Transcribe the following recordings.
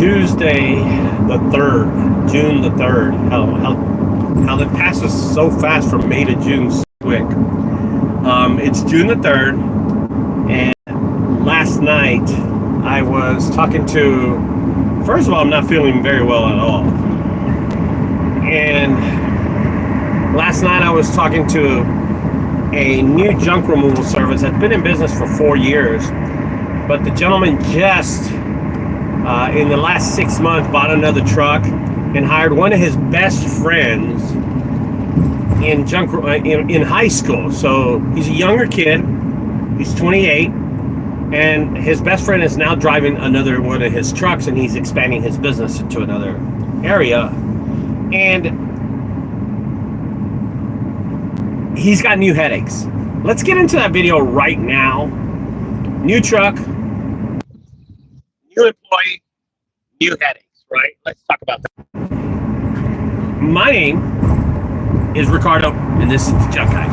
Tuesday the 3rd, June the 3rd. How that passes so fast from May to June so quick. It's June the 3rd, and last night I was talking to, first of all, I'm not feeling very well at all. And last night I was talking to a new junk removal service that's been in business for 4 years, but the gentleman just in the last 6 months bought another truck and hired one of his best friends in high school. So he's a younger kid, he's 28, and his best friend is now driving another one of his trucks, and he's expanding his business into another area. And he's got new headaches. Let's get into that video right now. New truck, new employee, new headaches, right? Let's talk about that. My name is Ricardo, and this is the Junk Guys.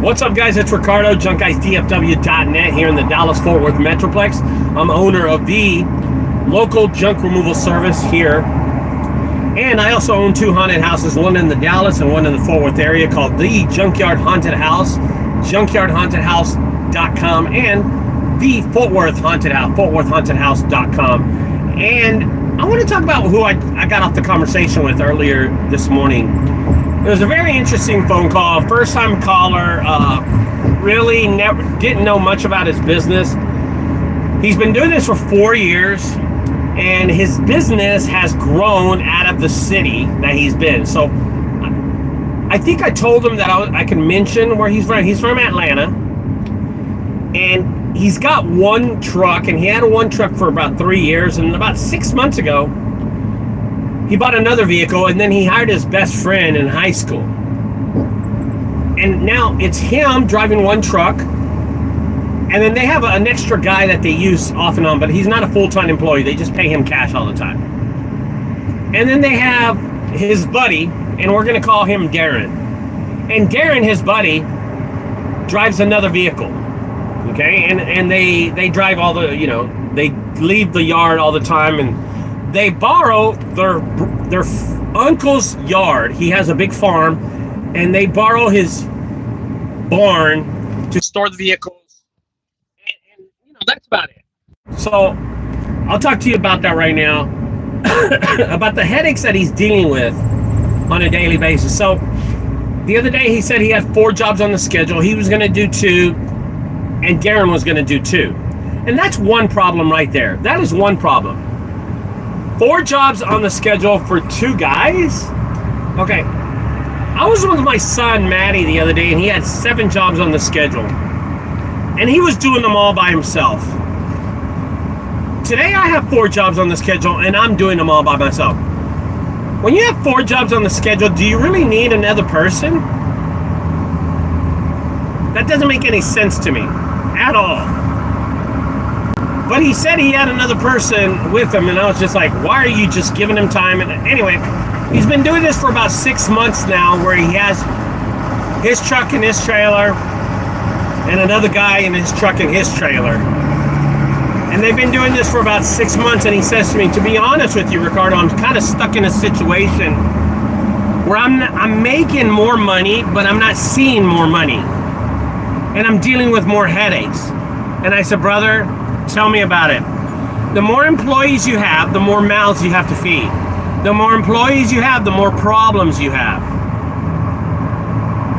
What's up, guys? It's Ricardo, junkguysdfw.net here in the Dallas-Fort Worth Metroplex. I'm owner of the local junk removal service here. And I also own 2 haunted houses, one in the Dallas and one in the Fort Worth area, called the Junkyard Haunted House, junkyardhauntedhouse.com, and the Fort Worth Haunted House, fortworthhauntedhouse.com. And I want to talk about who I got off the conversation with earlier this morning. It was a very interesting phone call. First time caller, really didn't know much about his business. He's been doing this for 4 years, and his business has grown out of the city that he's been. So I think I told him that I can mention where he's from. He's from Atlanta, and he's got one truck, and he had one truck for about 3 years, and about 6 months ago he bought another vehicle, and then he hired his best friend in high school, and now it's him driving one truck, and then they have an extra guy that they use off and on, but he's not a full-time employee. They just pay him cash all the time. And then they have his buddy, and we're going to call him Darren. And Darren, his buddy, drives another vehicle. Okay? And they drive all the, they leave the yard all the time, and they borrow their uncle's yard. He has a big farm, and they borrow his barn to store the vehicles. That's about it. So I'll talk to you about that right now, about the headaches that he's dealing with on a daily basis. So the other day he said he had 4 jobs on the schedule. He was going to do 2, and Darren was going to do 2. And that's one problem right there. That is one problem. 4 jobs on the schedule for 2 guys? Okay. I was with my son, Maddie, the other day, and he had 7 jobs on the schedule. And he was doing them all by himself. Today I have 4 jobs on the schedule, and I'm doing them all by myself. When you have 4 jobs on the schedule, do you really need another person? That doesn't make any sense to me at all. But he said he had another person with him, and I was just like, why are you just giving him time? And anyway, he's been doing this for about 6 months now, where he has his truck and his trailer, and another guy in his truck and his trailer. And they've been doing this for about 6 months, and he says to me, to be honest with you, Ricardo, I'm kind of stuck in a situation where I'm making more money, but I'm not seeing more money. And I'm dealing with more headaches. And I said, brother, tell me about it. The more employees you have, the more mouths you have to feed. The more employees you have, the more problems you have.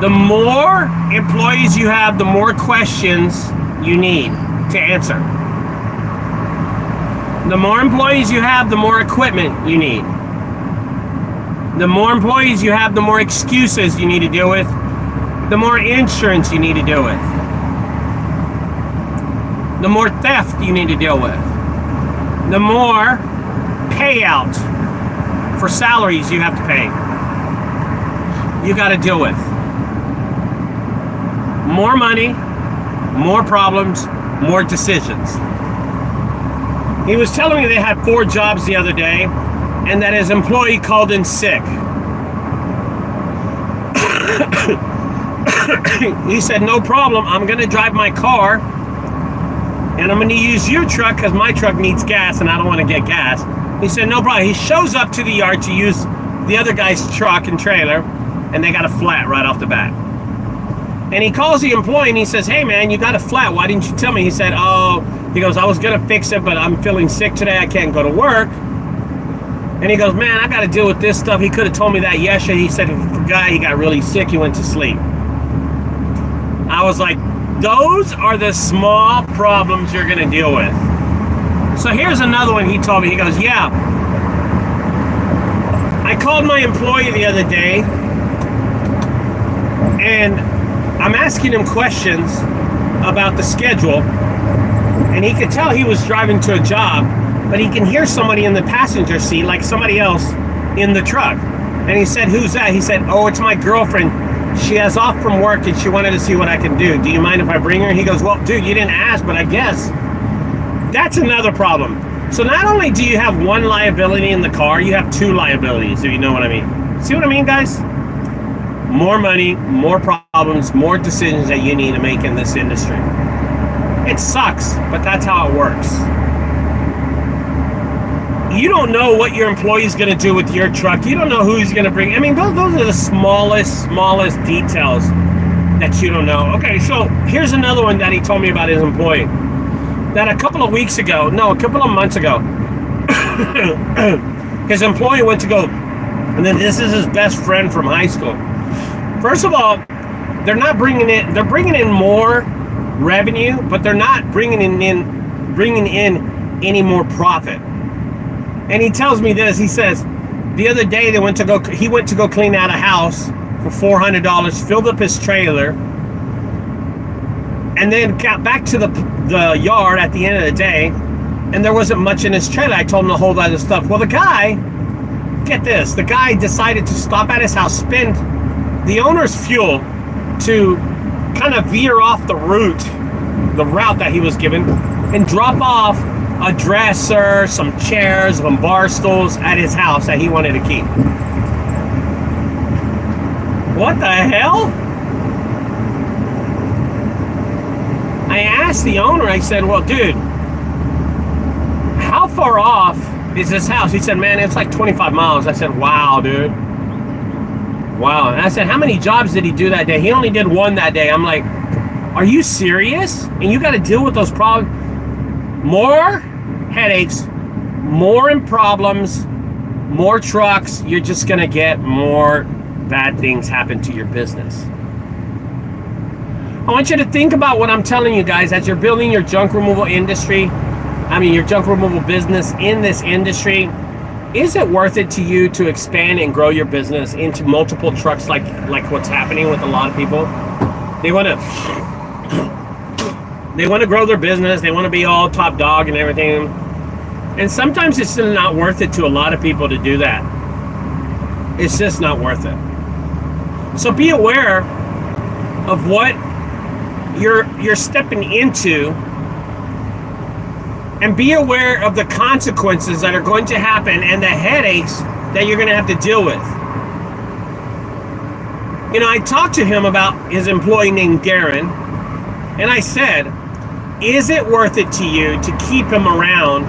The more employees you have, the more questions you need to answer. The more employees you have, the more equipment you need. The more employees you have, the more excuses you need to deal with. The more insurance you need to deal with. The more theft you need to deal with. The more payout for salaries you have to pay. You got to deal with. More money, more problems, more decisions. He was telling me they had 4 jobs the other day, and that his employee called in sick. He said, no problem, I'm going to drive my car and I'm going to use your truck because my truck needs gas and I don't want to get gas. He said, no problem. He shows up to the yard to use the other guy's truck and trailer, and they got a flat right off the bat. And he calls the employee and he says, hey man, you got a flat. Why didn't you tell me? He said, he goes, I was going to fix it, but I'm feeling sick today. I can't go to work. And he goes, man, I got to deal with this stuff. He could have told me that yesterday. He said he forgot, he got really sick, he went to sleep. I was like, those are the small problems you're going to deal with. So here's another one he told me. He goes, yeah, I called my employee the other day, and I'm asking him questions about the schedule, and he could tell he was driving to a job, but he can hear somebody in the passenger seat, like somebody else in the truck. And he said, who's that? He said, oh, it's my girlfriend. She has off from work and she wanted to see what I can do. Do you mind if I bring her? He goes, well, dude, you didn't ask, but I guess. That's another problem. So not only do you have one liability in the car, you have two liabilities, if you know what I mean. See what I mean, guys? More money, more problems, more decisions that you need to make in this industry. It sucks, but that's how it works. You don't know what your employee's going to do with your truck. You don't know who he's going to bring. I mean, those are the smallest details that you don't know. Okay, so here's another one that he told me about his employee. That a couple of months ago, his employee went to go, and then this is his best friend from high school. First of all, they're bringing in more revenue, but they're not bringing in any more profit. And he tells me this. He says, the other day he went to go clean out a house for $400, filled up his trailer, and then got back to the yard at the end of the day, and there wasn't much in his trailer. I told him to hold out his stuff. Well, the guy, get this, the guy decided to stop at his house, spend the owner's fuel to kind of veer off the route that he was given, and drop off a dresser, some chairs, some bar stools at his house that he wanted to keep. What the hell? I asked the owner, I said, well, dude, how far off is this house? He said, man, it's like 25 miles. I said, wow, dude. Wow. And I said, how many jobs did he do that day? He only did one that day. I'm like, are you serious? And you got to deal with those problems. More headaches, more problems, more trucks. You're just going to get more bad things happen to your business. I want you to think about what I'm telling you guys as you're building your junk removal your junk removal business in this industry. Is it worth it to you to expand and grow your business into multiple trucks like what's happening with a lot of people? They want to grow their business. They want to be all top dog and everything. And sometimes it's just not worth it to a lot of people to do that. It's just not worth it. So be aware of what you're stepping into, and be aware of the consequences that are going to happen and the headaches that you're going to have to deal with. You know, I talked to him about his employee named Darren, and I said, is it worth it to you to keep him around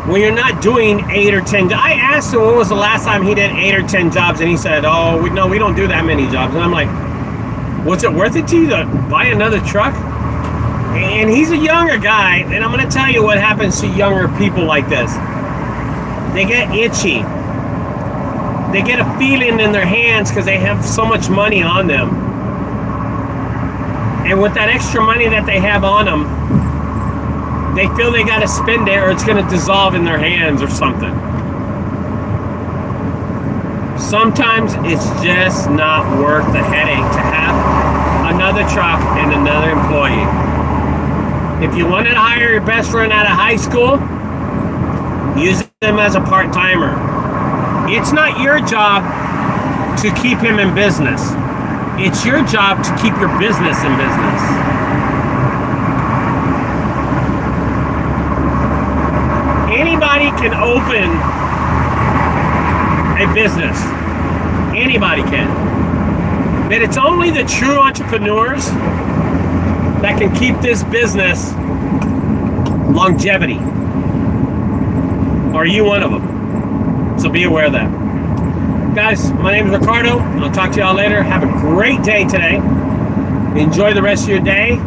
when you're not doing 8 or 10? I asked him when was the last time he did 8 or 10 jobs, and he said, oh, no, we don't do that many jobs. And I'm like, was it worth it to you to buy another truck? And he's a younger guy, and I'm going to tell you what happens to younger people like this. They get itchy. They get a feeling in their hands because they have so much money on them. And with that extra money that they have on them, they feel they got to spend it or it's going to dissolve in their hands or something. Sometimes it's just not worth the headache to have another truck and another employee. If you wanted to hire your best friend out of high school, use him as a part-timer. It's not your job to keep him in business. It's your job to keep your business in business. Anybody can open a business. Anybody can. But it's only the true entrepreneurs that can keep this business longevity. Are you one of them? So be aware of that. Guys, my name is Ricardo. I'll talk to y'all later. Have a great day today. Enjoy the rest of your day.